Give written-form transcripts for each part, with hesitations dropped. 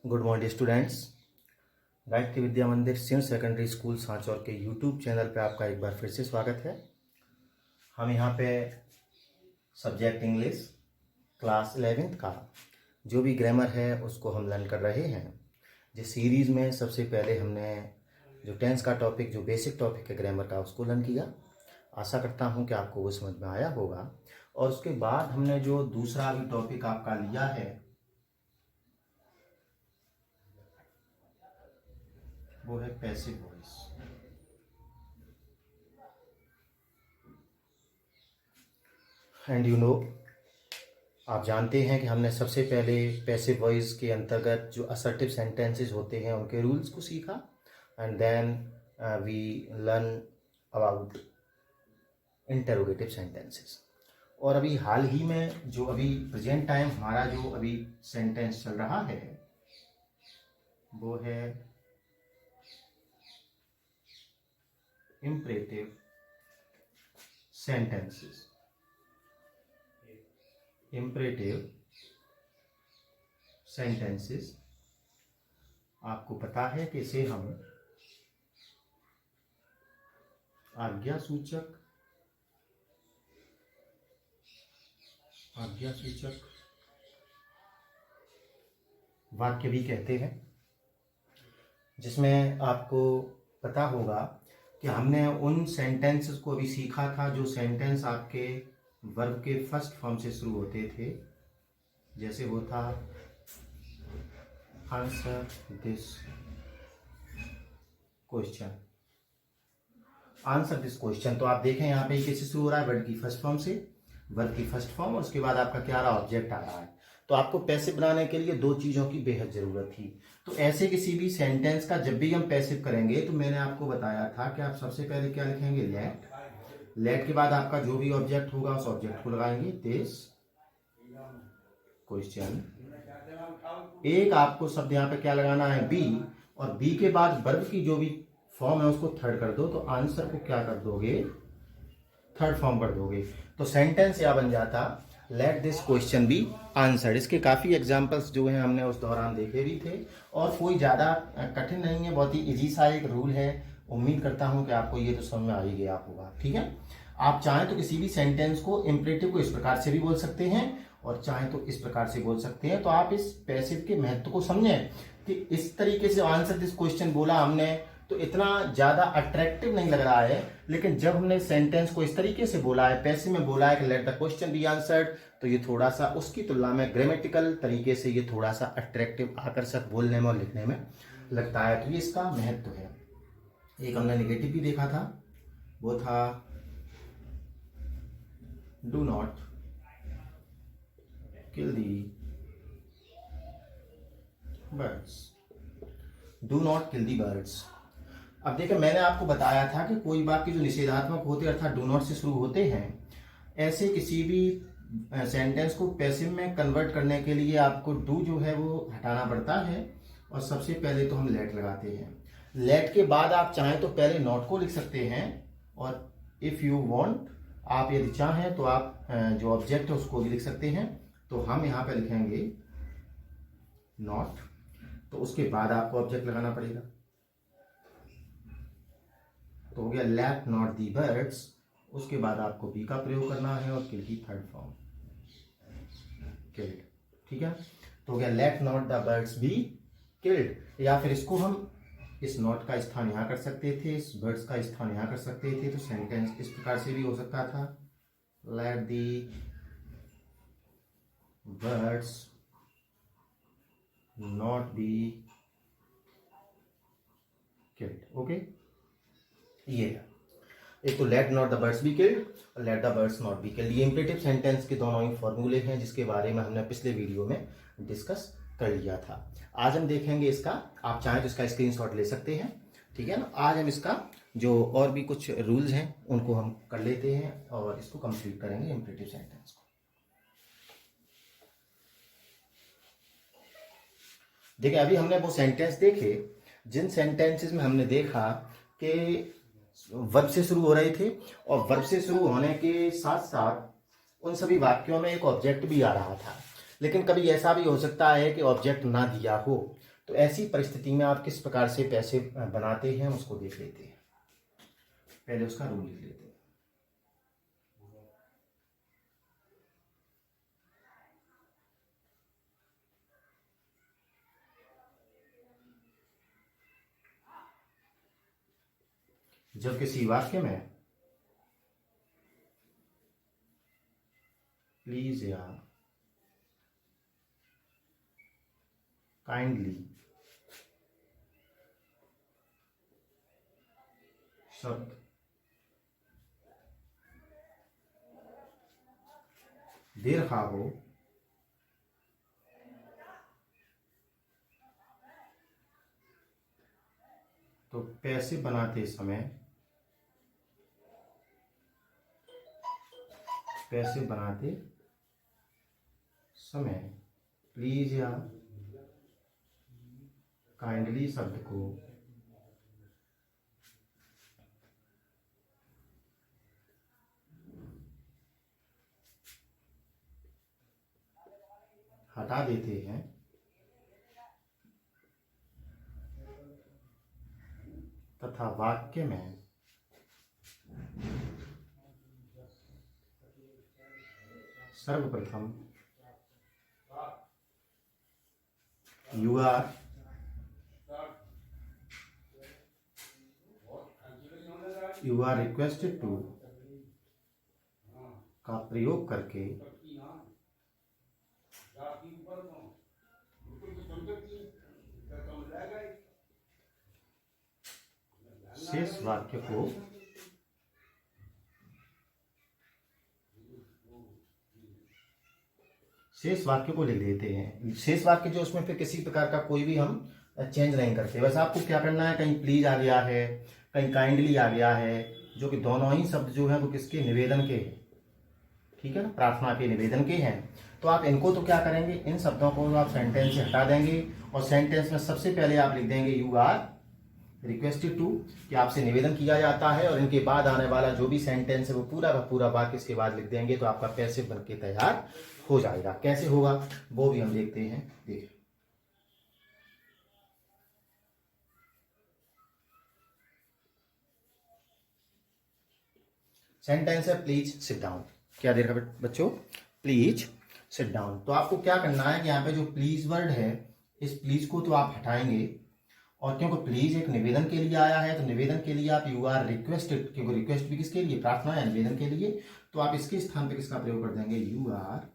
Good morning students. Gayatri Vidya Mandir senior secondary school Sanchore के YouTube channel पे आपका एक बार फिर से स्वागत है। हम यहाँ पे सब्जेक्ट इंग्लिश क्लास 11th का जो भी ग्रामर है उसको हम लर्न कर रहे हैं। जिस सीरीज़ में सबसे पहले हमने जो टेंस का टॉपिक, जो बेसिक टॉपिक है ग्रामर का, उसको लर्न किया। आशा करता हूँ कि आपको वो समझ में आया होगा। और उसके बाद हमने जो दूसरा भी टॉपिक आपका लिया है वो है passive voice. And you know, आप जानते हैं कि हमने सबसे पहले पैसिव वॉइस के अंतर्गत जो असर्टिव सेंटेंसेस होते हैं उनके रूल्स को सीखा। And then we learn about interrogative sentences. और अभी हाल ही में जो अभी प्रेजेंट टाइम हमारा जो अभी सेंटेंस चल रहा है वो है imperative sentences। imperative sentences आपको पता है कि इसे हम आज्ञासूचक वाक्य भी कहते हैं, जिसमें आपको पता होगा कि हमने उन सेंटेंसेस को अभी सीखा था जो सेंटेंस आपके वर्ब के फर्स्ट फॉर्म से शुरू होते थे। जैसे वो था answer this question. Answer this question, तो आप देखें यहाँ पे किससे शुरू हो रहा है? वर्ब की फर्स्ट फॉर्म से, वर्ब की फर्स्ट फॉर्म, और उसके बाद आपका क्या आ रहा है? ऑब्जेक्ट आ रहा है। तो आपको पैसिव बनाने के लिए दो चीज़ों की बेहद ज़रूरत थी। तो ऐसे किसी भी सेंटेंस का जब भी हम पैसिव करेंगे तो मैंने आपको बताया था कि आप सबसे पहले क्या लिखेंगे? लेट। लेट के बाद आपका जो भी ऑब्जेक्ट होगा उस ऑब्जेक्ट को लगाएंगे, दिस क्वेश्चन। एक आपको शब्द यहाँ पे क्या लगाना है? बी। और बी के बाद वर्ब की जो भी फॉर्म है उसको थर्ड कर दो, तो आंसर को क्या कर दोगे? थर्ड फॉर्म कर दोगे। तो सेंटेंस यह बन जाता let this question be answered. इसके काफ़ी एग्जाम्पल्स जो हैं हमने उस दौरान देखे भी थे, और कोई ज़्यादा कठिन नहीं है, बहुत ही इजी सा एक रूल है। उम्मीद करता हूं कि आपको ये तो समझ में आ ही गया होगा। ठीक है, आप चाहें तो किसी भी सेंटेंस को, इम्परेटिव को इस प्रकार से भी बोल सकते हैं और चाहें तो इस प्रकार से बोल सकते हैं। तो आप इस पैसिव के महत्व को समझें कि इस तरीके से आंसर दिस क्वेश्चन बोला हमने तो इतना ज़्यादा अट्रैक्टिव नहीं लग रहा है, लेकिन जब हमने सेंटेंस को इस तरीके से बोला है, पैसिव में बोला है कि let the question be answered, तो ये थोड़ा सा उसकी तुलना में ग्रामेटिकल तरीके से ये थोड़ा सा अट्रैक्टिव, आकर्षक बोलने में और लिखने में लगता है। तो ये इसका महत्व है। एक हमने नेगेटिव भी देखा था, वो था do not kill the birds. Do not kill the birds. अब देखिए, मैंने आपको बताया था कि कोई वाक्य जो निषेधात्मक होते हैं अर्थात डू नॉट से शुरू होते हैं, ऐसे किसी भी सेंटेंस को पैसिव में कन्वर्ट करने के लिए आपको डू जो है वो हटाना पड़ता है, और सबसे पहले तो हम लेट लगाते हैं। लेट के बाद आप चाहें तो पहले नॉट को लिख सकते हैं, और इफ यू वांट, आप यदि चाहें तो आप जो ऑब्जेक्ट है उसको भी लिख सकते हैं। तो हम यहाँ पे लिखेंगे नॉट, तो उसके बाद आपको ऑब्जेक्ट लगाना पड़ेगा। तो हो गया लेट नॉट दी बर्ड्स। उसके बाद आपको बी का प्रयोग करना है और किल की थर्ड फॉर्म किल्ड। ठीक है, तो हो गया late not the birds be killed. या फिर इसको हम इस नॉट का स्थान यहां कर सकते थे, इस बर्ड्स का स्थान यहां कर सकते थे, तो सेंटेंस इस प्रकार से भी हो सकता था, let the birds not be killed. Okay, ये है। एक तो let not the birds be killed और let the birds not be killed. ये इंपरेटिव सेंटेंस के दोनों ही फॉर्मूले हैं जिसके बारे में हमने पिछले वीडियो में डिस्कस कर लिया था। आज हम देखेंगे इसका, आप चाहें तो इसका स्क्रीनशॉट ले सकते हैं। ठीक है ना, आज हम इसका जो और भी कुछ रूल्स हैं उनको हम कर लेते हैं और इसको कंप्लीट करेंगे इंपरेटिव सेंटेंस को। देखिए, अभी हमने वो सेंटेंस देखे जिन सेंटेंसेस में हमने देखा कि वर्ब से शुरू हो रहे थे, और वर्ब से शुरू होने के साथ साथ उन सभी वाक्यों में एक ऑब्जेक्ट भी आ रहा था। लेकिन कभी ऐसा भी हो सकता है कि ऑब्जेक्ट ना दिया हो, तो ऐसी परिस्थिति में आप किस प्रकार से पैसे बनाते हैं उसको देख लेते हैं। पहले उसका रूल लिख लेते हैं। जब किसी वाक्य में प्लीज या काइंडली शब्द दे रखा हो तो पैसे बनाते समय प्लीज या काइंडली शब्द को हटा देते हैं तथा वाक्य में सर्वप्रथम यू आर रिक्वेस्टेड टू का प्रयोग करके शेष वाक्य को लिख देते हैं। शेष वाक्य जो उसमें फिर किसी प्रकार का कोई भी हम चेंज नहीं करते। बस आपको क्या करना है, कहीं प्लीज आ गया है, कहीं काइंडली आ गया है, जो कि दोनों ही शब्द जो है वो किसके, निवेदन के हैं, ठीक है ना, प्रार्थना के, निवेदन के हैं। तो आप इनको तो क्या करेंगे, इन शब्दों को आप सेंटेंस से हटा देंगे और सेंटेंस में सबसे पहले आप लिख देंगे यू आर रिक्वेस्टेड टू, कि आपसे निवेदन किया जाता है, और इनके बाद आने वाला जो भी सेंटेंस है वो पूरा का पूरा वाक्य इसके बाद लिख देंगे, तो आपका पैसिव बन के तैयार हो जाएगा। कैसे होगा वो भी हम देखते हैं। देखिए सेंटेंस है प्लीज सिट डाउन। क्या दे रखा बच्चों, प्लीज सिट डाउन। तो आपको क्या करना है कि यहाँ पे जो प्लीज वर्ड है, इस प्लीज को तो आप हटाएंगे, और क्योंकि प्लीज एक निवेदन के लिए आया है तो निवेदन के लिए आप यू आर रिक्वेस्टेड, क्योंकि रिक्वेस्ट भी किसके लिए, प्रार्थना या निवेदन के लिए, तो आप इसके स्थान पे किसका प्रयोग कर देंगे, यू आर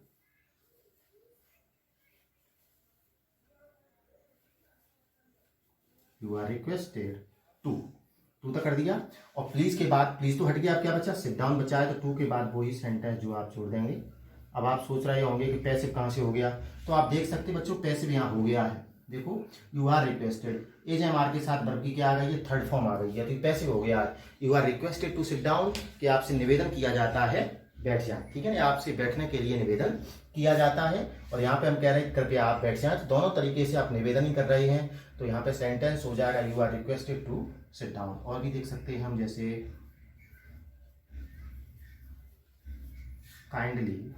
रिक्वेस्टेड टू तक कर दिया, और प्लीज के बाद, प्लीज तो हट गया, अब क्या बचा, सिट डाउन बचा है, तो टू के बाद वही सेंटेंस जो आप छोड़ देंगे। अब आप सोच रहे होंगे कि पैसिव कहां से हो गया, तो आप देख सकते बच्चों पैसिव यहां हो गया है। देखो you are requested, is am are के साथ वर्ब की क्या आ गई है, थर्ड फॉर्म आ गई है, तो पैसिव हो गया है। You are requested to sit down, कि आपसे निवेदन किया जाता है बैठ जाए, ठीक है ना, आपसे बैठने के लिए निवेदन किया जाता है, और यहाँ पे हम कह रहे हैं कृपया आप बैठ जाए, तो दोनों तरीके से आप निवेदन ही कर रहे हैं, तो यहाँ पे सेंटेंस हो जाएगा you are requested to sit down. और भी देख सकते हैं हम, जैसे kindly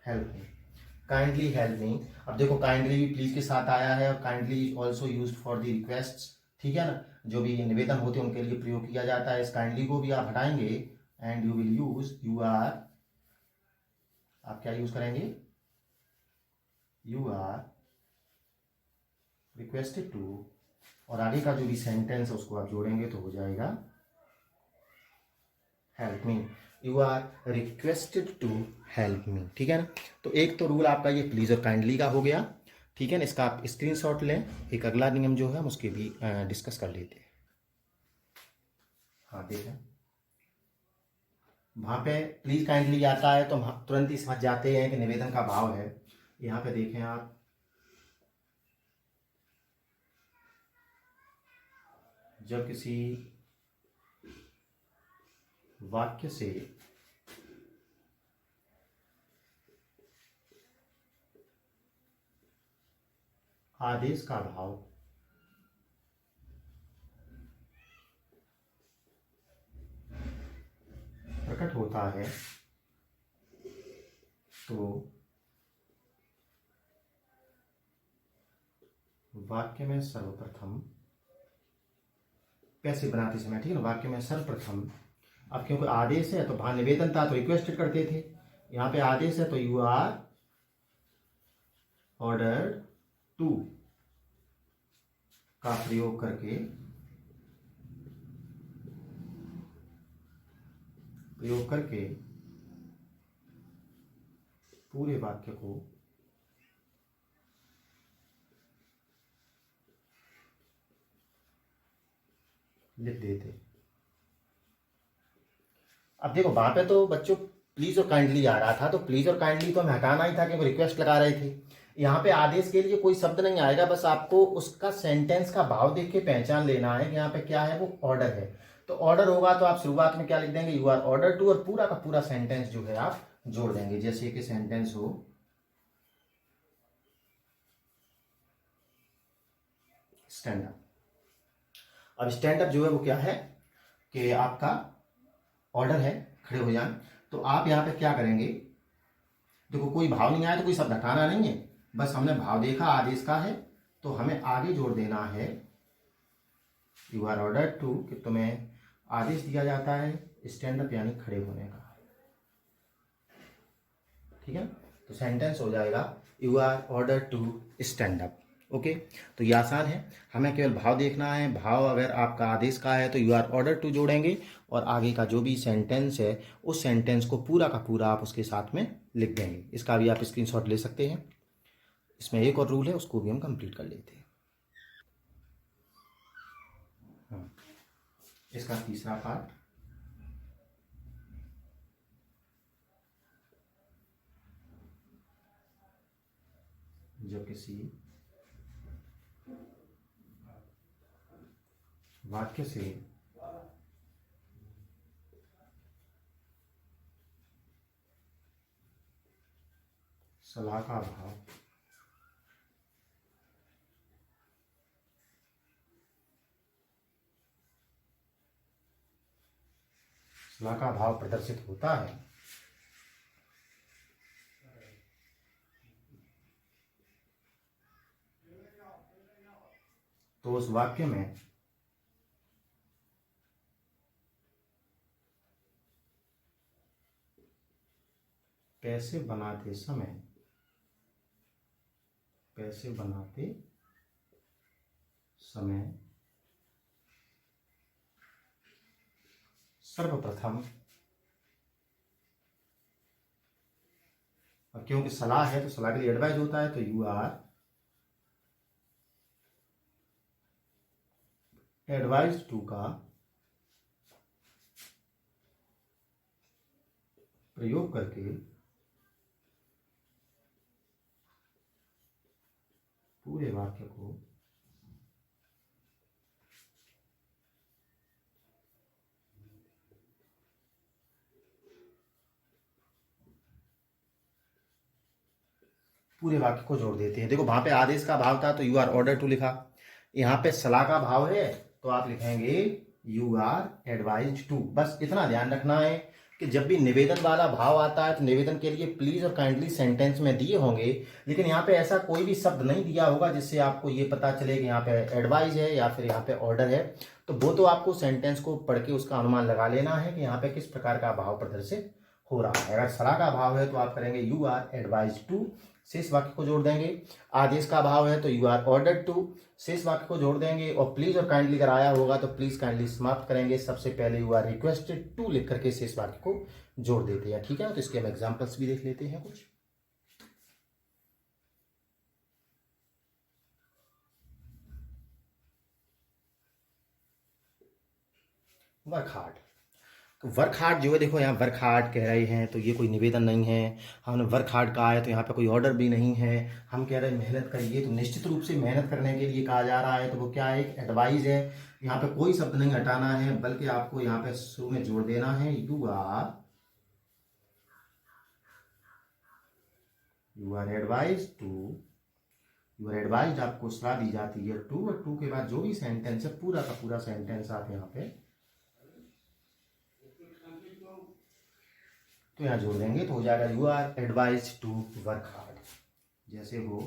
help me, kindly help me. अब देखो काइंडली भी प्लीज के साथ आया है, और kindly is also use for the request, ठीक है ना, जो भी निवेदन होते हैं उनके लिए प्रयोग किया जाता है। इस काइंडली को भी आप हटाएंगे and you will use you are, आप क्या यूज करेंगे, यू आर रिक्वेस्टेड टू, और आगे का जो भी सेंटेंस है उसको आप जोड़ेंगे तो हो जाएगा help me, you are requested to help me, ठीक है ना। तो एक तो रूल आपका ये प्लीज और काइंडली का हो गया, ठीक है ना, इसका आप स्क्रीनशॉट लें। एक अगला नियम जो है हम उसके भी डिस्कस कर लेते हैं। हाँ देखें, वहां पे प्लीज काइंडली आता है तो हम तुरंत ही समझ जाते हैं कि निवेदन का भाव है। यहाँ पे देखें आप, जब किसी वाक्य से आदेश का भाव प्रकट होता है तो वाक्य में सर्वप्रथम, पैसे बनाते समय, ठीक है ना, वाक्य में सर्वप्रथम। अब क्योंकि आदेश है तो वहां निवेदन था तो रिक्वेस्टेड करते थे, यहाँ पे आदेश है तो यू आर ऑर्डर टू का प्रयोग करके, पूरे वाक्य को लिख देते। अब देखो वहां पे तो बच्चों प्लीज और काइंडली आ रहा था, तो प्लीज और काइंडली तो हमें हटाना ही था क्योंकि रिक्वेस्ट लगा रहे थे। यहाँ पे आदेश के लिए कोई शब्द नहीं आएगा, बस आपको उसका सेंटेंस का भाव देख के पहचान लेना है कि यहाँ पे क्या है, वो ऑर्डर है। तो ऑर्डर होगा तो आप शुरुआत में क्या लिख देंगे, यू आर ऑर्डर टू, और पूरा का पूरा सेंटेंस जो है आप जोड़ देंगे। जैसे कि सेंटेंस हो स्टैंड अप। अब स्टैंड अप जो है वो क्या है कि आपका ऑर्डर है खड़े हो जाए, तो आप यहाँ पे क्या करेंगे, देखो कोई भाव नहीं आया तो कोई शब्द हटाना नहीं है, बस हमने भाव देखा आदेश का है तो हमें आगे जोड़ देना है यू आर ऑर्डर टू, कि तुम्हें आदेश दिया जाता है स्टैंड अप यानी खड़े होने का, ठीक है। तो सेंटेंस हो जाएगा you are order to stand up. Okay, तो ये आसान है, हमें केवल भाव देखना है। भाव अगर आपका आदेश का है तो यू आर ऑर्डर टू जोड़ेंगे और आगे का जो भी सेंटेंस है उस सेंटेंस को पूरा का पूरा आप उसके साथ में लिख देंगे। इसका भी आप स्क्रीनशॉट ले सकते हैं। इसमें एक और रूल है, उसको भी हम कंप्लीट कर लेते हैं। इसका तीसरा पार्ट, जो किसी वाक्य से सलाह का भाव, सलाह का भाव प्रदर्शित होता है तो उस वाक्य में पैसे बनाते समय सर्वप्रथम, अब क्योंकि सलाह है तो सलाह के लिए एडवाइज होता है तो यू आर एडवाइज टू का प्रयोग करके पूरे वाक्य को जोड़ देते हैं। देखो वहां पे आदेश का भाव था तो यू आर ऑर्डर टू लिखा, यहाँ पे सलाह का भाव है तो आप लिखेंगे यू आर एडवाइज टू। बस इतना ध्यान रखना है कि जब भी निवेदन वाला भाव आता है तो निवेदन के लिए प्लीज और काइंडली सेंटेंस में दिए होंगे, लेकिन यहाँ पे ऐसा कोई भी शब्द नहीं दिया होगा जिससे आपको ये पता चले कि यहाँ पे एडवाइज है या फिर यहाँ पे ऑर्डर है। तो वो तो आपको सेंटेंस को पढ़ के उसका अनुमान लगा लेना है कि यहाँ पे किस प्रकार का भाव प्रदर्शित हो रहा है। अगर सलाह का भाव है तो आप करेंगे यू आर एडवाइज टू, शेष वाक्य को जोड़ देंगे। आदेश का भाव है तो यू आर ऑर्डर टू, शेष वाक्य को जोड़ देंगे। और प्लीज और काइंडली अगर आया होगा तो प्लीज काइंडली समाप्त करेंगे। सबसे पहले यू आर रिक्वेस्टेड टू लिख करके शेष वाक्य को जोड़ देते हैं, ठीक है। तो इसके हम एग्जांपल्स भी देख लेते हैं कुछ। वर्क हार्ड, तो वर्क हार्ड जो है, देखो यहाँ वर्क हार्ड कह रहे हैं तो ये कोई निवेदन नहीं है। हमने वर्क हार्ड कहा है तो यहाँ पे कोई ऑर्डर भी नहीं है। हम कह रहे हैं मेहनत करिए, तो निश्चित रूप से मेहनत करने के लिए कहा जा रहा है तो वो क्या है, एक एडवाइस है। यहाँ पे कोई शब्द नहीं हटाना है बल्कि आपको यहाँ पे शुरू में जोड़ देना है you are advise to. You are advise आपको सलाह दी जाती है टू, और टू के बाद जो भी सेंटेंस है पूरा का पूरा सेंटेंस आप यहाँ पे तो यहाँ जोड़ देंगे तो हो जाएगा you are advise to work hard. जैसे हो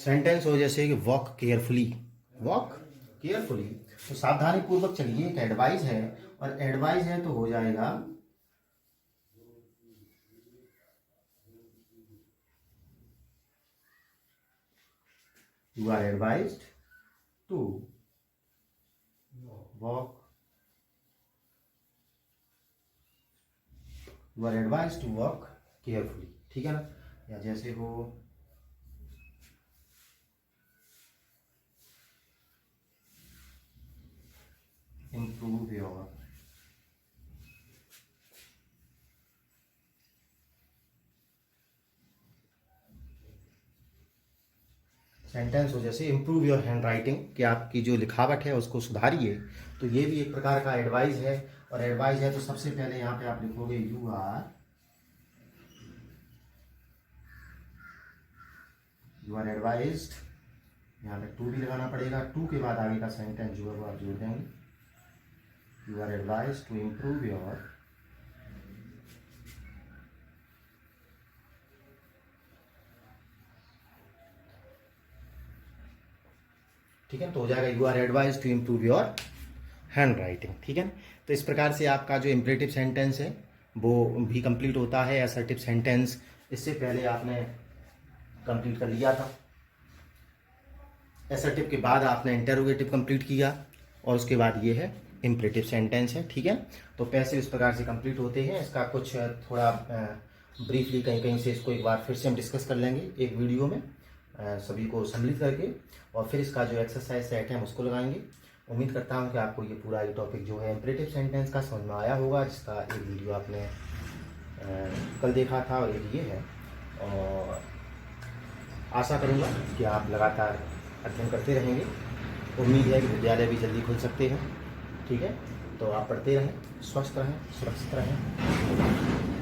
सेंटेंस हो जैसे कि वॉक केयरफुली, वॉक केयरफुली, तो सावधानी पूर्वक चलिए, एक एडवाइस है, और एडवाइस है तो हो जाएगा you are advised to walk, you are advised to walk carefully, ठीक है ना। या जैसे हो improve your सेंटेंस हो जैसे इम्प्रूव योर हैंड राइटिंग, कि आपकी जो लिखावट है उसको सुधारिए, तो ये भी एक प्रकार का एडवाइस है। और एडवाइस है तो सबसे पहले यहाँ पे आप लिखोगे यू आर एडवाइज्ड, यहाँ पे टू भी लगाना पड़ेगा, टू के बाद आगे का सेंटेंस जो है वो आप जोड़ देंगे, you are advised to improve your ठीक है, तो हो जाएगा you are advise to improve your handwriting, ठीक है। तो इस प्रकार से आपका जो इम्परेटिव सेंटेंस है वो भी कंप्लीट होता है। असर्टिव सेंटेंस इससे पहले आपने कंप्लीट कर लिया था, असर्टिव के बाद आपने इंटरोगेटिव कंप्लीट किया, और उसके बाद ये है इम्परेटिव सेंटेंस है, ठीक है। तो पैसिव इस प्रकार से कंप्लीट होते हैं। इसका कुछ थोड़ा ब्रीफली कहीं कहीं से इसको एक बार फिर से हम डिस्कस कर लेंगे एक वीडियो में, सभी को सम्मिलित करके, और फिर इसका जो एक्सरसाइज सेट है हम उसको लगाएंगे। उम्मीद करता हूँ कि आपको ये पूरा ये टॉपिक जो है इम्परेटिव सेंटेंस का समझ में आया होगा, जिसका एक वीडियो आपने कल देखा था और एक ये है। और आशा करूँगा कि आप लगातार अध्ययन करते रहेंगे। उम्मीद है कि विद्यालय भी जल्दी खुल सकते हैं, ठीक है। तो आप पढ़ते रहें, स्वस्थ रहें, सुरक्षित रहें।